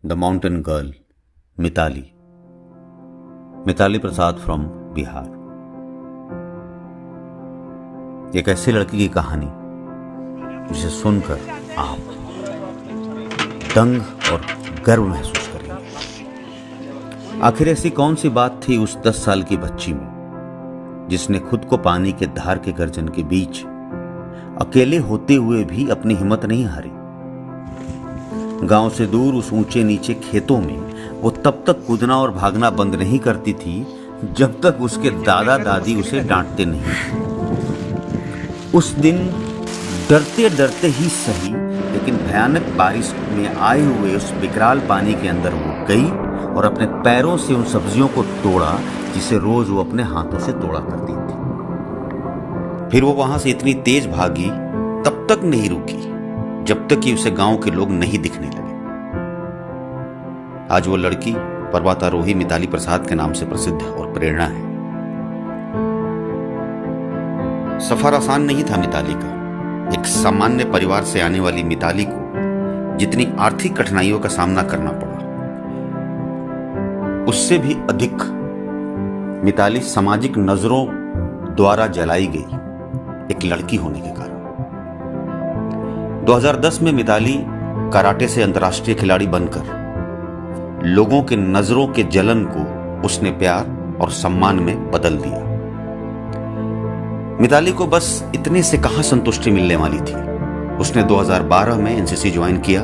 The mountain girl, Mitali. Mitali Prasad from Bihar. एक ऐसी लड़की की कहानी जिसे सुनकर आप दंग और गर्व महसूस करेंगे। आखिर ऐसी कौन सी बात थी उस 10 साल की बच्ची में जिसने खुद को पानी के धार के गर्जन के बीच अकेले होते हुए भी अपनी हिम्मत नहीं हारी। गांव से दूर उस ऊंचे नीचे खेतों में वो तब तक कूदना और भागना बंद नहीं करती थी जब तक उसके दादा दादी उसे डांटते नहीं। उस दिन डरते डरते ही सही लेकिन भयानक बारिश में आए हुए उस विकराल पानी के अंदर वो गई और अपने पैरों से उन सब्जियों को तोड़ा जिसे रोज वो अपने हाथों से तोड़ा करती थी। फिर वो वहां से इतनी तेज भागी, तब तक नहीं रुकी जब तक कि उसे गांव के लोग नहीं दिखने लगे। आज वो लड़की पर्वतारोही मिताली प्रसाद के नाम से प्रसिद्ध और प्रेरणा है। सफर आसान नहीं था मिताली का। एक सामान्य परिवार से आने वाली मिताली को जितनी आर्थिक कठिनाइयों का सामना करना पड़ा, उससे भी अधिक मिताली सामाजिक नजरों द्वारा जलाई गई एक लड़की होने के कारण। 2010 में मिताली कराटे से अंतर्राष्ट्रीय खिलाड़ी बनकर लोगों के नजरों के जलन को उसने प्यार और सम्मान में बदल दिया। मिताली को बस इतने से कहां संतुष्टि मिलने वाली थी। उसने 2012 में एनसीसी ज्वाइन किया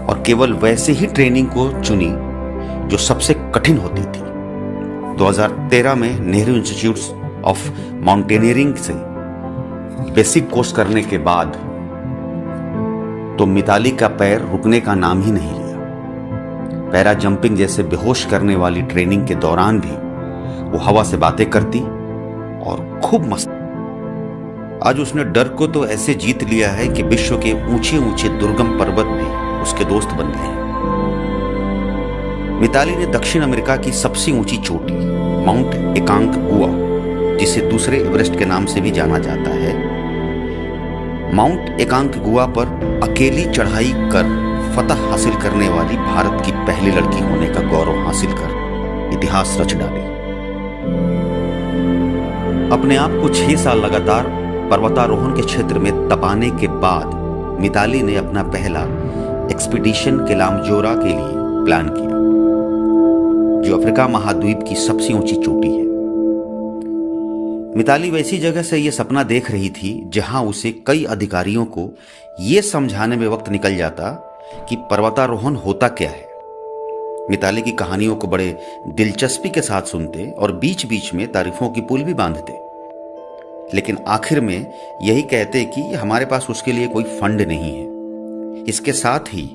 और केवल वैसे ही ट्रेनिंग को चुनी जो सबसे कठिन होती थी। 2013 में नेहरू इंस्टीट्यूट ऑफ माउंटेनियरिंग से बेसिक कोर्स करने के बाद तो मिताली का पैर रुकने का नाम ही नहीं लिया। पैरा जंपिंग जैसे बेहोश करने वाली ट्रेनिंग के दौरान भी वो हवा से बातें करती और खूब मस्त। आज उसने डर को तो ऐसे जीत लिया है कि विश्व के ऊंचे ऊंचे दुर्गम पर्वत भी उसके दोस्त बन गए हैं। मिताली ने दक्षिण अमेरिका की सबसे ऊंची चोटी माउंट एकांकगुआ, जिसे दूसरे एवरेस्ट के नाम से भी जाना जाता है, माउंट एकांकगुआ पर अकेली चढ़ाई कर फतह हासिल करने वाली भारत की पहली लड़की होने का गौरव हासिल कर इतिहास रच डाली। अपने आप को 6 साल लगातार पर्वतारोहण के क्षेत्र में तपाने के बाद मिताली ने अपना पहला एक्सपीडिशन किलिमांजारो के लिए प्लान किया, जो अफ्रीका महाद्वीप की सबसे ऊंची चोटी है। मिताली वैसी जगह से यह सपना देख रही थी जहां उसे कई अधिकारियों को यह समझाने में वक्त निकल जाता कि पर्वतारोहण होता क्या है। मिताली की कहानियों को बड़े दिलचस्पी के साथ सुनते और बीच बीच में तारीफों की पुल भी बांधते, लेकिन आखिर में यही कहते कि हमारे पास उसके लिए कोई फंड नहीं है। इसके साथ ही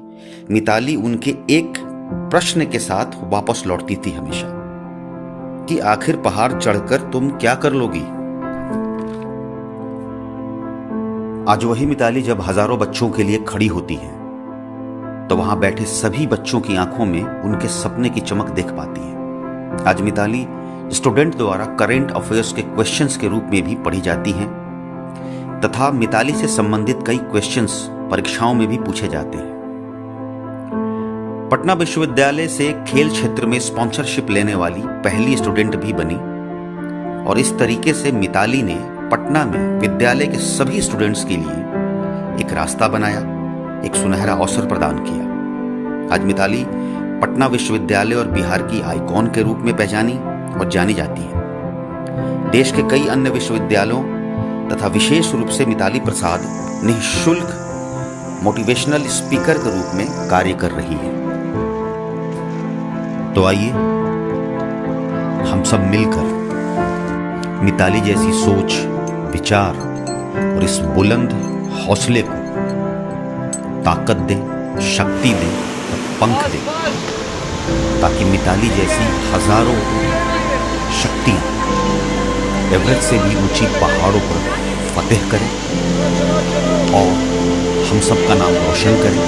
मिताली उनके एक प्रश्न के साथ वापस लौटती थी हमेशा कि आखिर पहाड़ चढ़कर तुम क्या कर लोगी। आज वही मिताली जब हजारों बच्चों के लिए खड़ी होती है तो वहां बैठे सभी बच्चों की आंखों में उनके सपने की चमक देख पाती है। आज मिताली स्टूडेंट द्वारा करंट अफेयर्स के क्वेश्चंस के रूप में भी पढ़ी जाती हैं तथा मिताली से संबंधित कई क्वेश्चंस परीक्षाओं में भी पूछे जाते हैं। पटना विश्वविद्यालय से खेल क्षेत्र में स्पॉन्सरशिप लेने वाली पहली स्टूडेंट भी बनी और इस तरीके से मिताली ने पटना में विद्यालय के सभी स्टूडेंट्स के लिए एक रास्ता बनाया, एक सुनहरा अवसर प्रदान किया। आज मिताली पटना विश्वविद्यालय और बिहार की आइकॉन के रूप में पहचानी और जानी जाती है। देश के कई अन्य विश्वविद्यालयों तथा विशेष रूप से मिताली प्रसाद निःशुल्क मोटिवेशनल स्पीकर के रूप में कार्य कर रही है। तो आइए हम सब मिलकर मिताली जैसी सोच, विचार और इस बुलंद हौसले को ताकत दें, शक्ति दें, पंख दें, ताकि मिताली जैसी हजारों शक्तियां एवरेस्ट से भी ऊंची पहाड़ों पर फतेह करें और हम सबका नाम रोशन करें,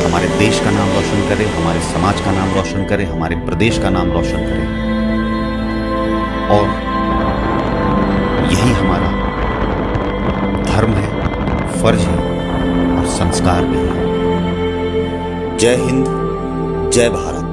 हमारे देश का नाम रोशन करें, हमारे समाज का नाम रोशन करें, हमारे प्रदेश का नाम रोशन करें। और यही हमारा धर्म है, फर्ज है और संस्कार भी है। जय हिंद, जय भारत।